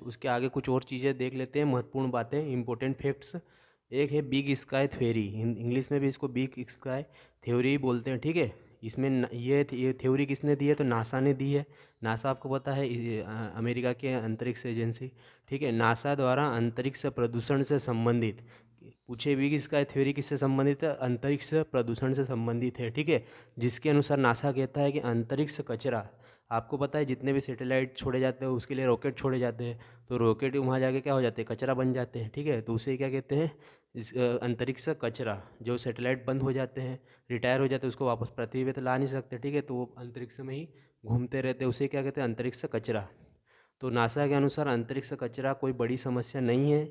उसके आगे कुछ और चीज़ें देख लेते हैं, महत्वपूर्ण बातें, इंपॉर्टेंट फैक्ट्स। एक है बिग स्काई थ्योरी, इंग्लिश में भी इसको बिग स्काई थ्योरी ही बोलते हैं, ठीक है। इसमें ये थ्योरी किसने दी है, तो नासा ने दी है। नासा आपको पता है अमेरिका के अंतरिक्ष एजेंसी, ठीक है। नासा द्वारा अंतरिक्ष प्रदूषण से संबंधित पूछे भी कि इसका थ्योरी किससे संबंधित है, अंतरिक्ष प्रदूषण से संबंधित है, ठीक है। जिसके अनुसार नासा कहता है कि अंतरिक्ष कचरा, आपको पता है जितने भी सैटेलाइट छोड़े जाते हैं उसके लिए रॉकेट छोड़े जाते हैं, तो रॉकेट वहाँ जाके क्या हो जाते हैं, कचरा बन जाते हैं, ठीक है। तो उसे क्या कहते हैं, इस अंतरिक्ष कचरा। जो सैटेलाइट बंद हो जाते हैं, रिटायर हो जाते हैं, उसको वापस पृथ्वी पे तो ला नहीं सकते, ठीक है, तो वो अंतरिक्ष में ही घूमते रहते हैं, उसे क्या कहते हैं, अंतरिक्ष कचरा। तो नासा के अनुसार अंतरिक्ष कचरा कोई बड़ी समस्या नहीं है,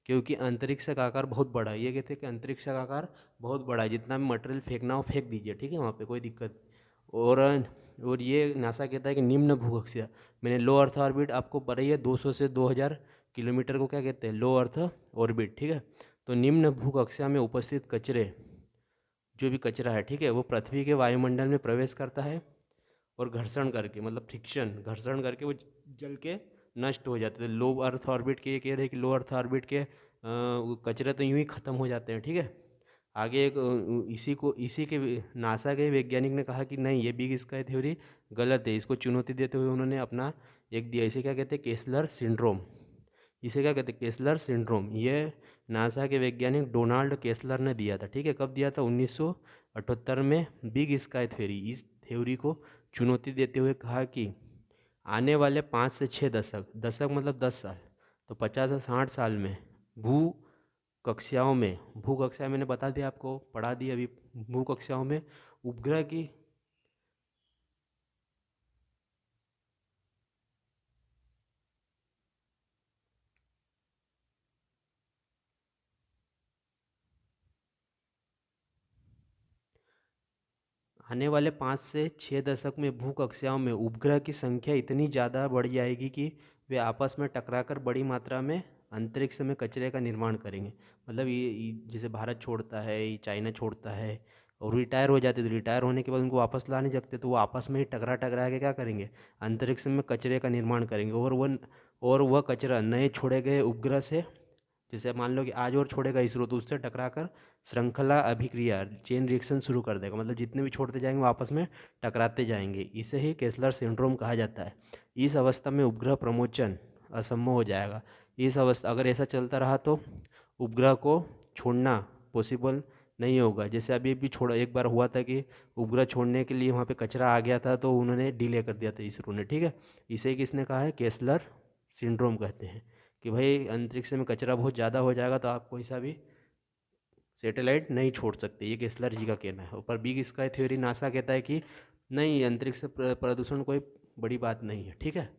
क्योंकि अंतरिक्ष का आकार बहुत बड़ा है। ये कहते हैं कि अंतरिक्ष का आकार बहुत बड़ा है, जितना भी मटेरियल फेंकना हो फेंक दीजिए, ठीक है, वहाँ पे कोई दिक्कत। और और ये नासा कहता है कि निम्न भूकक्षीय, मैंने लो अर्थ ऑर्बिट आपको पता ही है, 200 से 2000 किलोमीटर को क्या कहते हैं, लो अर्थ ऑर्बिट, ठीक है। तो निम्न भूकक्षीय में उपस्थित कचरे, जो भी कचरा है, ठीक है, वो पृथ्वी के वायुमंडल में प्रवेश करता है और घर्षण करके, मतलब फ्रिक्शन, घर्षण करके वो जल के नष्ट हो जाते थे। लो अर्थ ऑर्बिट के ये कह रहे हैं कि लो अर्थ ऑर्बिट के वो कचरे तो यूं ही ख़त्म हो जाते हैं, ठीक है। आगे एक इसी के नासा के वैज्ञानिक ने कहा कि नहीं, ये बिग स्काई थ्योरी गलत है। इसको चुनौती देते हुए उन्होंने अपना एक दिया, इसे क्या कहते हैं, केसलर सिंड्रोम। इसे क्या कहते हैं, केसलर सिंड्रोम। ये नासा के वैज्ञानिक डोनाल्ड केसलर ने दिया था, ठीक है। कब दिया था, 1978 में। बिग स्काई थ्योरी, इस थ्योरी को चुनौती देते हुए कहा कि आने वाले 5 से 6 दशक, दशक मतलब 10 साल, तो 50 से 60 साल में भू कक्षाओं में, भू कक्षा मैंने बता दिया आपको, पढ़ा दी अभी, भू कक्षाओं में उपग्रह की आने वाले 5 से 6 दशक में भू कक्षाओं में उपग्रह की संख्या इतनी ज़्यादा बढ़ जाएगी कि वे आपस में टकराकर बड़ी मात्रा में अंतरिक्ष में कचरे का निर्माण करेंगे। मतलब ये जैसे भारत छोड़ता है, ये चाइना छोड़ता है और रिटायर हो जाते, तो रिटायर होने के बाद उनको वापस ला नहीं सकते, तो वो आपस में ही टकरा टकरा के क्या करेंगे, अंतरिक्ष में कचरे का निर्माण करेंगे। और वह कचरा नए छोड़े गए उपग्रह से, जैसे मान लो कि आज और छोड़ेगा इसरो, तो उससे टकराकर श्रृंखला अभिक्रिया, चेन रिएक्शन शुरू कर देगा। मतलब जितने भी छोड़ते जाएंगे वो आपस में टकराते जाएंगे। इसे ही केसलर सिंड्रोम कहा जाता है। इस अवस्था में उपग्रह प्रमोचन असंभव हो जाएगा। इस अवस्था, अगर ऐसा चलता रहा तो उपग्रह को छोड़ना पॉसिबल नहीं होगा। जैसे अभी भी छोड़ा, एक बार हुआ था कि उपग्रह छोड़ने के लिए वहाँ पे कचरा आ गया था, तो उन्होंने डिले कर दिया था इसरो ने, ठीक है। इसे किसने कहा है, केसलर सिंड्रोम कहते हैं, कि भाई अंतरिक्ष में कचरा बहुत ज़्यादा हो जाएगा तो आप कोई सा भी सैटेलाइट नहीं छोड़ सकते। ये केसलर जी का कहना है। ऊपर बिग स्काई थ्योरी नासा कहता है कि नहीं, अंतरिक्ष प्रदूषण कोई बड़ी बात नहीं है, ठीक है।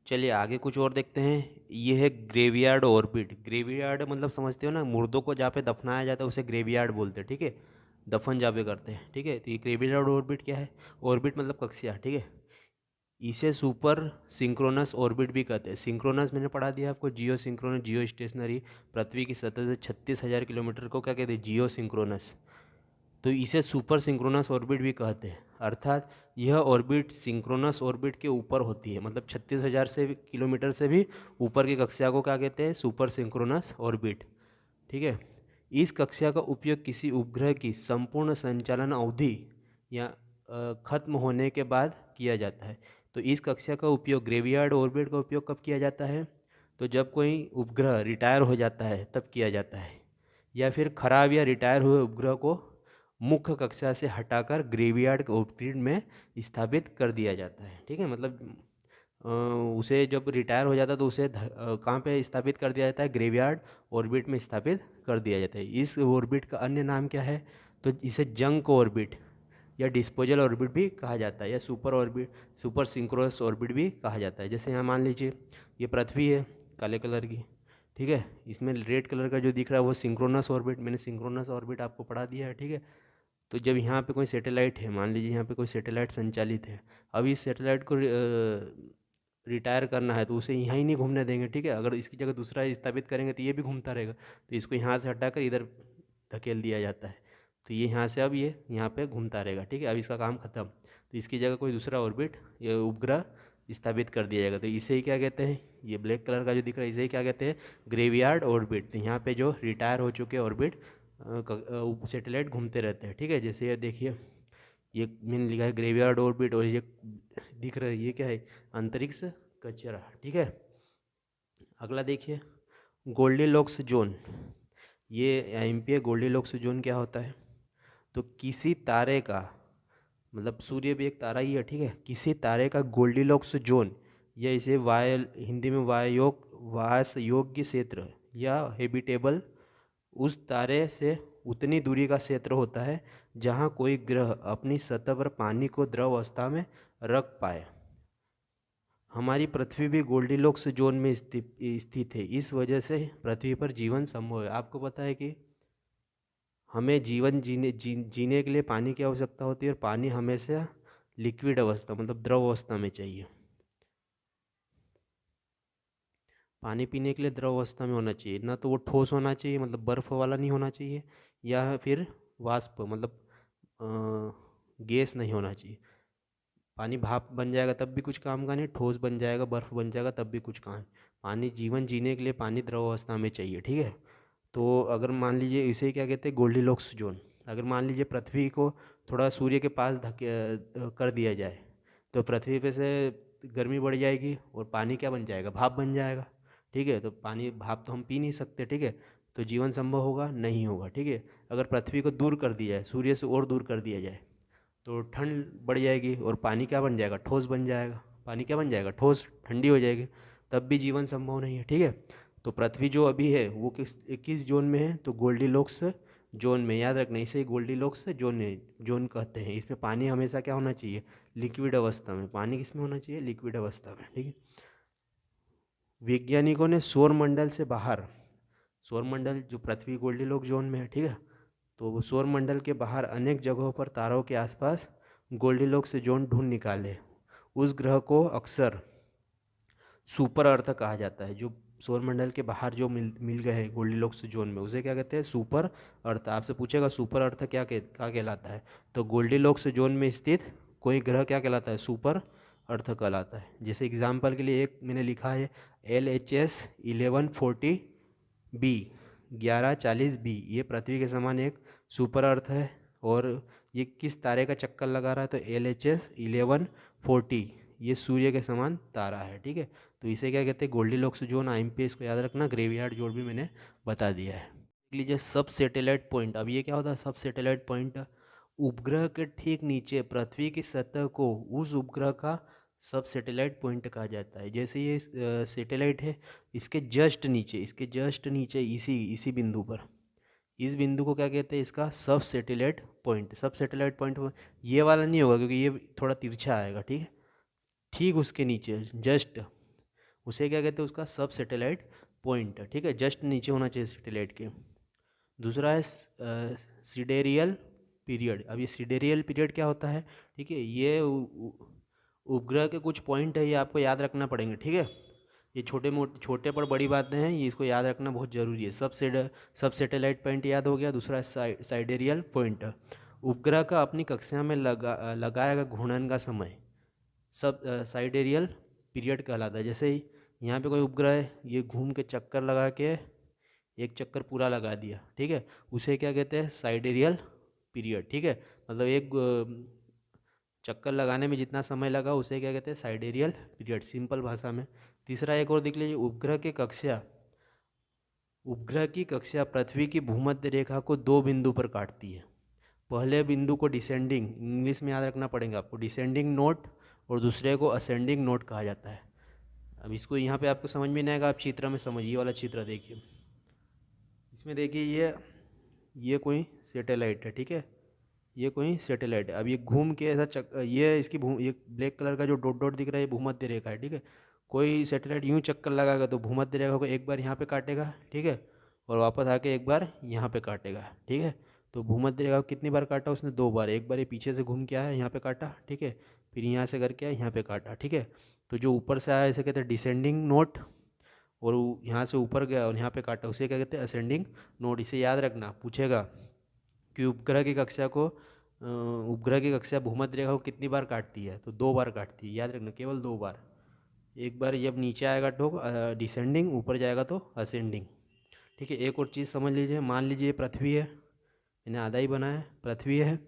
चलिए आगे कुछ और देखते हैं। ये है ग्रेवयार्ड ऑर्बिट। ग्रेवयार्ड मतलब समझते हो ना, मुर्दों को जहाँ पे दफनाया जाता है उसे ग्रेवयार्ड बोलते हैं, ठीक है, दफन जहाँ पे करते हैं, ठीक है। तो ये ग्रेवयार्ड ऑर्बिट क्या है, ऑर्बिट मतलब कक्षा, ठीक है। इसे सुपर सिंक्रोनस ऑर्बिट भी कहते हैं। सिंक्रोनस मैंने पढ़ा दिया आपको, जियो सिंक्रोनस, जियो स्टेशनरी। पृथ्वी की सतह से 36,000 किलोमीटर को क्या कहते हैं, जियो सिंक्रोनस। तो इसे सुपर सिंक्रोनस ऑर्बिट भी कहते हैं। अर्थात यह ऑर्बिट सिंक्रोनस ऑर्बिट के ऊपर होती है, मतलब 36,000 से किलोमीटर से भी ऊपर की कक्षा को क्या कहते हैं, सुपर सिंक्रोनस ऑर्बिट, ठीक है। इस कक्षा का उपयोग किसी उपग्रह की संपूर्ण संचालन अवधि या खत्म होने के बाद किया जाता है। तो इस कक्षा का उपयोग, ग्रेवियार्ड ऑर्बिट का उपयोग कब किया जाता है, तो जब कोई उपग्रह रिटायर हो जाता है तब किया जाता है, या फिर खराब या रिटायर हुए उपग्रह को मुख्य कक्षा से हटाकर ग्रेवियार्ड ऑर्बिट में स्थापित कर दिया जाता है, ठीक है। मतलब उसे जब रिटायर हो जाता है तो उसे कहाँ पे स्थापित कर दिया जाता है, ग्रेवयार्ड ऑर्बिट में स्थापित कर दिया जाता है। इस ऑर्बिट का अन्य नाम क्या है, तो इसे जंक ऑर्बिट या डिस्पोजल ऑर्बिट भी कहा जाता है, या super orbit, super synchronous orbit भी कहा जाता है। जैसे यहाँ मान लीजिए ये पृथ्वी है काले कलर की, ठीक है, इसमें रेड कलर का जो दिख रहा है वो सिंक्रोनस ऑर्बिट, मैंने सिंक्रोनस ऑर्बिट आपको पढ़ा दिया है, ठीक है। तो जब यहाँ पे कोई सैटेलाइट है, मान लीजिए यहाँ पे कोई सैटेलाइट संचालित है, अब इस सैटेलाइट को रिटायर करना है तो उसे यहाँ ही नहीं घूमने देंगे, ठीक है। अगर इसकी जगह दूसरा स्थापित करेंगे तो ये भी घूमता रहेगा, तो इसको यहाँ से हटाकर इधर धकेल दिया जाता है, तो ये यहाँ से अब ये यहाँ पे घूमता रहेगा, ठीक है। अब इसका काम खत्म, तो इसकी जगह कोई दूसरा ऑर्बिट या उपग्रह स्थापित कर दिया जाएगा। तो इसे ही क्या कहते हैं, ये ब्लैक कलर का जो दिख रहा है इसे ही क्या कहते हैं, ग्रेवयार्ड ऑर्बिट। तो यहाँ पे जो रिटायर हो चुके ऑर्बिट सैटेलाइट घूमते रहते हैं, ठीक है। जैसे ये देखिए, ये मैंने लिखा है ग्रेवयार्ड ऑर्बिट, और ये दिख रहा है ये क्या है, अंतरिक्ष कचरा, ठीक है। अगला देखिए, गोल्डीलॉक्स जोन। ये एमपीए गोल्डीलॉक्स जोन क्या होता है, तो किसी तारे का, मतलब सूर्य भी एक तारा ही है, ठीक है, किसी तारे का गोल्डीलॉक्स जोन, या इसे हिंदी में वास योग्य क्षेत्र या हैबिटेबल, उस तारे से उतनी दूरी का क्षेत्र होता है जहाँ कोई ग्रह अपनी सतह पर पानी को द्रव अवस्था में रख पाए। हमारी पृथ्वी भी गोल्डीलॉक्स जोन में स्थित है, इस वजह से पृथ्वी पर जीवन संभव है। आपको पता है कि हमें जीवन जीने के लिए पानी की आवश्यकता होती है, और पानी हमेशा लिक्विड अवस्था मतलब द्रव अवस्था में चाहिए। पानी पीने के लिए द्रव अवस्था में होना चाहिए, ना तो वो ठोस होना चाहिए मतलब बर्फ़ वाला नहीं होना चाहिए, या फिर वाष्प मतलब गैस नहीं होना चाहिए। पानी भाप बन जाएगा तब भी कुछ काम का नहीं, ठोस बन जाएगा, बर्फ़ बन जाएगा तब भी कुछ काम। पानी जीवन जीने के लिए पानी द्रव अवस्था में चाहिए, ठीक है। तो अगर मान लीजिए इसे क्या कहते हैं, गोल्डीलॉक्स जोन। अगर मान लीजिए पृथ्वी को थोड़ा सूर्य के पास कर दिया जाए, तो पृथ्वी पे से गर्मी बढ़ जाएगी और पानी क्या बन जाएगा, भाप बन जाएगा, ठीक है। तो पानी भाप तो हम पी नहीं सकते, ठीक है। तो जीवन संभव होगा नहीं होगा, ठीक है। अगर पृथ्वी को दूर कर दिया जाए, सूर्य से और दूर कर दिया जाए, तो ठंड बढ़ जाएगी और पानी क्या बन जाएगा, ठोस बन जाएगा। पानी क्या बन जाएगा, ठोस, ठंडी हो जाएगी, तब भी जीवन संभव नहीं है, ठीक है। तो पृथ्वी जो अभी है वो किस जोन में है, तो गोल्डीलॉक्स जोन में। याद रखना, इसे गोल्डीलॉक्स जोन कहते हैं। इसमें पानी हमेशा क्या होना चाहिए, लिक्विड अवस्था में। पानी किस में होना चाहिए, लिक्विड अवस्था में, ठीक है। वैज्ञानिकों ने सौरमंडल से बाहर, सौरमंडल जो पृथ्वी गोल्डीलॉक्स जोन में है, ठीक है, तो वो सौरमंडल के बाहर अनेक जगहों पर तारों के आसपास गोल्डीलॉक्स जोन ढूंढ निकाले। उस ग्रह को अक्सर सुपर अर्थ कहा जाता है। जो सौरमंडल के बाहर जो मिल गए हैं गोल्डीलॉक्स जोन में, उसे क्या कहते हैं, सुपर अर्थ। आपसे पूछेगा सुपर अर्थ क्या कहलाता है, तो गोल्डीलॉक्स जोन में स्थित कोई ग्रह क्या कहलाता है, सुपर अर्थ कहलाता है। जैसे एग्जाम्पल के लिए एक मैंने लिखा है LHS 1140b 1140b, ये पृथ्वी के समान एक सुपर अर्थ है। और ये किस तारे का चक्कर लगा रहा है, तो LHS 1140, ये सूर्य के समान तारा है, ठीक है। तो इसे क्या कहते हैं, गोल्डीलॉक्स जोन। IMP को याद रखना, ग्रेवयार्ड जोन भी मैंने बता दिया है। देख लीजिए सब सैटेलाइट पॉइंट। अब ये क्या होता है, सब सैटेलाइट पॉइंट, उपग्रह के ठीक नीचे पृथ्वी की सतह को उस उपग्रह का सब सैटेलाइट पॉइंट कहा जाता है। जैसे ये सैटेलाइट है, इसके जस्ट नीचे इसी बिंदु पर, इस बिंदु को क्या कहते हैं, इसका सब सैटेलाइट पॉइंट। सब सैटेलाइट पॉइंट ये वाला नहीं होगा क्योंकि ये थोड़ा तिरछा आएगा, ठीक है। ठीक उसके नीचे जस्ट, उसे क्या कहते हैं, उसका सब सैटेलाइट पॉइंट, ठीक है। जस्ट नीचे होना चाहिए सैटेलाइट के। दूसरा है सिडेरियल पीरियड। अब ये सिडेरियल पीरियड क्या होता है, ठीक है, ये उपग्रह के कुछ पॉइंट है, ये आपको याद रखना पड़ेंगे, ठीक है। ये छोटे पर बड़ी बातें हैं, ये इसको याद रखना बहुत ज़रूरी है। सब सैटेलाइट पॉइंट याद हो गया। दूसरा साइडेरियल पॉइंट, उपग्रह का अपनी कक्षा में लगाया गया घूर्णन का समय सब साइडेरियल पीरियड कहलाता है। जैसे ही यहाँ पे कोई उपग्रह है, ये घूम के चक्कर लगा के एक चक्कर पूरा लगा दिया, ठीक है, उसे क्या कहते हैं, साइडेरियल पीरियड, ठीक है। मतलब एक चक्कर लगाने में जितना समय लगा उसे क्या कहते हैं, साइडेरियल पीरियड, सिंपल भाषा में। तीसरा एक और देख लीजिए, उपग्रह की कक्षा पृथ्वी की भूमध्य रेखा को दो बिंदु पर काटती है। पहले बिंदु को डिसेंडिंग, इंग्लिश में याद रखना पड़ेगा आपको, डिसेंडिंग नोट, और दूसरे को असेंडिंग नोट कहा जाता है। अब इसको यहाँ पे आपको समझ में नहीं आएगा, आप चित्र में समझिए, वाला चित्र देखिए। इसमें देखिए ये कोई सैटेलाइट है, ठीक है, ये कोई सैटेलाइट है। अब ये घूम के ऐसा ये इसकी ये ब्लैक कलर का जो डॉट डॉट दिख रहा है, ये भूमध्य रेखा है, ठीक है। कोई सैटेलाइट यूं चक्कर लगाएगा तो भूमध्य रेखा को एक बार यहाँ पे काटेगा, ठीक है, और वापस आके एक बार यहाँ पे काटेगा, ठीक है। तो भूमध्य रेखा को कितनी बार काटा उसने, 2 बार। एक बार ये पीछे से घूम के आया, यहाँ पे काटा, ठीक है, फिर यहाँ से करके आया, यहाँ पे काटा, ठीक है। तो जो ऊपर से आया इसे कहते हैं डिसेंडिंग नोट, और यहाँ से ऊपर गया और यहाँ पे काटा उसे क्या कहते हैं, असेंडिंग नोट। इसे याद रखना, पूछेगा कि उपग्रह की कक्षा भूमध्य रेखा को कितनी बार काटती है, तो 2 बार काटती है, याद रखना, केवल 2 बार। एक बार जब नीचे आएगा तो डिसेंडिंग, ऊपर जाएगा तो असेंडिंग। ठीक है, एक और चीज़ समझ लीजिए, मान लीजिए पृथ्वी है, इन्हें आधा ही बना है, पृथ्वी है,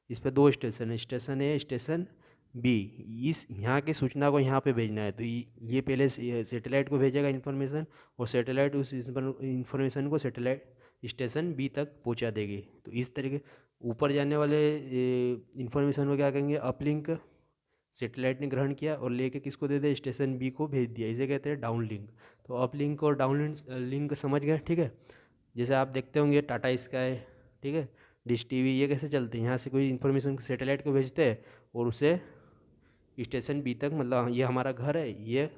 इस पर 2 स्टेशन है, स्टेशन ए, स्टेशन बी। इस यहाँ की सूचना को यहाँ पे भेजना है, तो ये पहले सेटेलाइट को भेजेगा इन्फॉर्मेशन, और सेटेलाइट उस इन्फॉर्मेशन को सेटेलाइट स्टेशन बी तक पहुँचा देगी। तो इस तरीके ऊपर जाने वाले इन्फॉर्मेशन को क्या कहेंगे, अपलिंक। सेटेलाइट ने ग्रहण किया और लेके किसको दे दिया, स्टेशन बी को भेज दिया, इसे कहते हैं डाउन लिंक। तो अप लिंक और डाउन लिंक समझ गए। ठीक है, जैसे आप देखते होंगे टाटा स्काई, ठीक है, डिश टीवी, ये कैसे चलते हैं, यहाँ से कोई इन्फॉर्मेशन सेटेलाइट को भेजते हैं और उसे स्टेशन बी तक, मतलब ये हमारा घर है, ये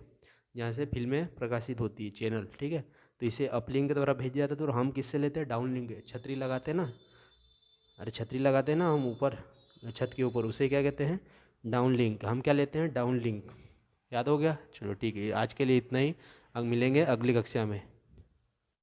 जहाँ से फिल्में प्रकाशित होती है चैनल। ठीक है, तो इसे अपलिंक के द्वारा भेज दिया जाता है। तो हम किससे लेते हैं, डाउन लिंक। छतरी लगाते हैं ना, अरे छतरी लगाते हैं ना हम ऊपर छत के ऊपर, उसे क्या कहते हैं, डाउन लिंक। हम क्या लेते हैं, डाउन लिंक। याद हो गया, चलो ठीक है, आज के लिए इतना ही। अब मिलेंगे अगली कक्षा में।